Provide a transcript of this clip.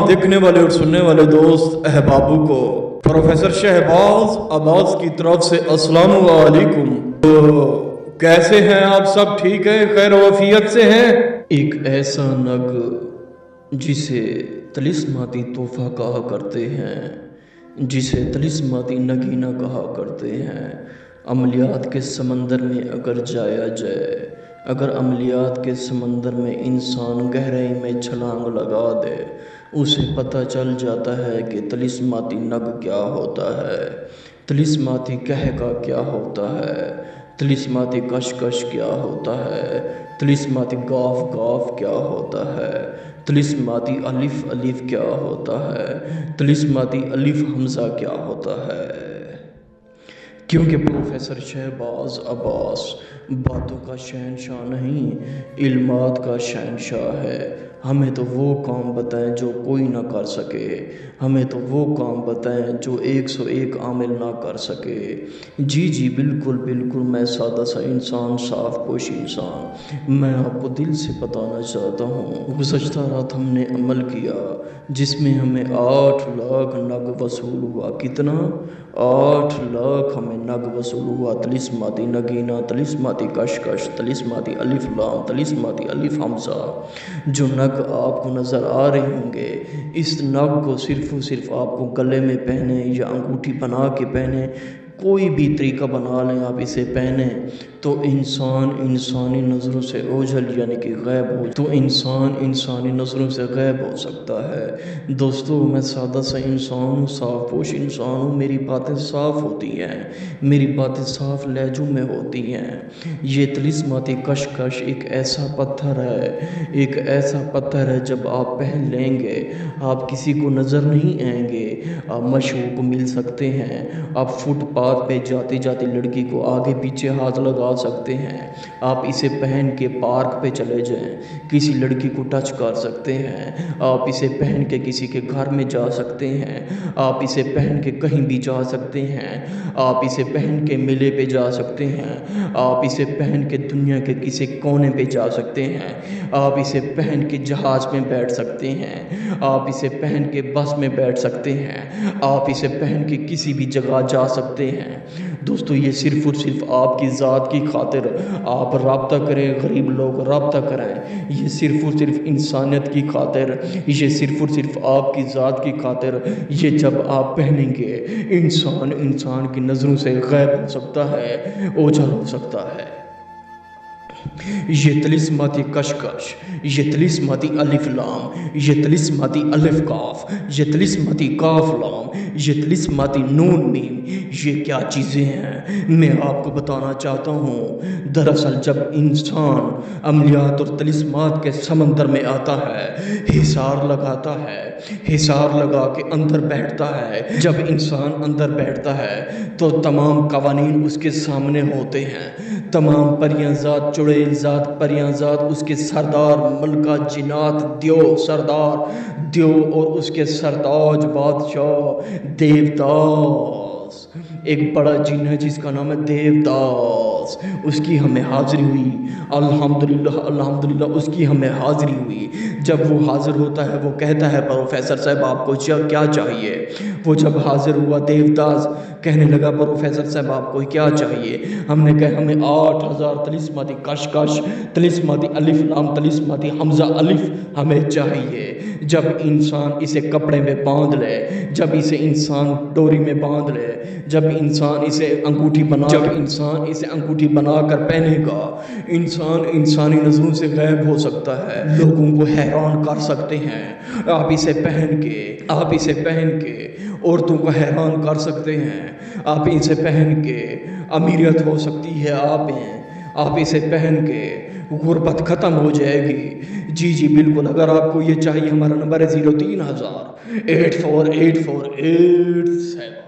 देखने वाले और सुनने वाले दोस्त अहबाबों को प्रोफेसर शहबाज अब्बास की तरफ से अस्सलाम वालेकुम। तो कैसे हैं आप सब? ठीक है, खैर वफियत से हैं? एक ऐसा नग जिसे तिलिस्माती तोहफा कहा करते हैं, जिसे तिलिस्माती नगीना कहा करते हैं। अमलियात के समंदर में अगर जाया जाए, अगर अमलियात के समंदर में इंसान गहराई में छलांग लगा दे, उसे पता चल जाता है कि तिलिस्माती नग क्या होता है, तिलिस्माती कहका क्या होता है, तिलिस्माती कशकश क्या होता है, तिलिस्माती गाफ गाफ क्या होता है, तिलिस्माती अलिफ अलिफ क्या होता है, तिलिस्माती अलिफ हमज़ा क्या होता है। क्योंकि प्रोफेसर शहबाज अब्बास बातों का शहनशाह नहीं, इल्मात का शहनशाह है। हमें तो वो काम बताएं जो कोई ना कर सके, हमें तो वो काम बताएं जो 101 आमिल ना कर सके। जी बिल्कुल बिल्कुल, मैं सादा सा इंसान, साफ पोश इंसान, मैं आपको दिल से बताना चाहता हूँ। गुज़श्ता रात हमने अमल किया जिसमें हमें 8 लाख नग वसूल हुआ। कितना? 8 लाख हमें नग वसूल हुआ। तिलिस्माती नगीना, तिलिस्माती कशकश, तिलिस्माती अलिफ लाम, तिलिस्माती अलिफ हमज़ा। जो नग आपको नज़र आ रहे होंगे, इस नग को सिर्फ़ और सिर्फ आपको गले में पहने या अंगूठी बना के पहने, कोई भी तरीका बना लें आप इसे पहने, तो इंसान इंसानी नज़रों से ओझल यानी कि गैब हो, तो इंसान इंसानी नज़रों से गैब हो सकता है। दोस्तों, मैं सादा सा इंसान हूँ, साफ पोश इंसान हूँ, मेरी बातें साफ़ होती हैं, मेरी बातें साफ़ लहजों में होती हैं। ये तिलिस्माती कशकश एक ऐसा पत्थर है, एक ऐसा पत्थर है, जब आप पहन लेंगे आप किसी को नज़र नहीं आएंगे, आप मशहूक मिल सकते हैं, आप फुटपाथ पे जाती जाती लड़की को आगे पीछे हाथ लगा सकते हैं, आप इसे पहन के पार्क पे चले जाएं, किसी लड़की को टच कर सकते हैं, आप इसे पहन के किसी के घर में जा सकते हैं, आप इसे पहन के कहीं भी जा सकते हैं, आप इसे पहन के मेले पे जा सकते हैं, आप इसे पहन के दुनिया के किसी कोने पे जा सकते हैं, आप इसे पहन के जहाज़ में बैठ सकते हैं, आप इसे पहन के बस में बैठ सकते हैं, आप इसे पहन के किसी भी जगह जा सकते हैं। दोस्तों, ये सिर्फ़ और सिर्फ आपकी ज़ात की खातिर आप रब्ता करें, गरीब लोग रब्ता कराएं। ये सिर्फ़ और सिर्फ इंसानियत की खातिर, ये सिर्फ़ और सिर्फ आपकी ज़ात की खातिर। ये जब आप पहनेंगे, इंसान इंसान की नज़रों से गैब हो सकता है, ओझल हो सकता है। ये तिलिस्माती कशकश, ये तिलिस्माती अलिफ लाम, ये तिलिस्माती अलिफ काफ, ये तिलिस्माती काफ लाम, ये तिलिस्माती नून मीम, ये क्या चीज़ें हैं मैं आपको बताना चाहता हूँ। दरअसल जब इंसान अमलियात और तिलिस्मात के समंदर में आता है, हिसार लगाता है, हिसार लगा के अंदर बैठता है, जब इंसान अंदर बैठता है तो तमाम कवानीन उसके सामने होते हैं, तमाम परियां ज़ात, चुड़ैल ज़ात, परियां ज़ात, उसके सरदार मलका जिनात द्यो, सरदार द्यो और उसके सरताज बादशाह देवदास। एक बड़ा जिन है जिसका नाम है देवदास, उसकी हमें हाज़िरी हुई। अल्हम्दुलिल्लाह अल्हम्दुलिल्लाह, उसकी हमें हाज़िरी हुई। जब वो हाज़िर होता है, वो कहता है प्रोफेसर साहब आपको क्या चाहिए। वो जब हाज़िर हुआ, देवदास कहने लगा प्रोफेसर साहब आपको क्या चाहिए। हमने कहा हमें 8000 तिलिस्माती कशकश, तिलिस्माती अलिफ लाम, तिलिस्माती हमज़ा अलिफ हमें चाहिए। जब इंसान इसे कपड़े में बांध ले, जब इसे इंसान डोरी में बांध ले, जब इंसान इसे अंगूठी बनाकर पहनेगा, इंसान इंसानी नज़रों से गैब हो सकता है, लोगों को हैरान कर सकते हैं। आप इसे पहन के औरतों को हैरान कर सकते हैं, आप इसे पहन के अमीरियत हो सकती है आप इसे पहन के गुर्बत ख़त्म हो जाएगी। जी बिल्कुल, अगर आपको ये चाहिए, हमारा नंबर है 03,000 848487।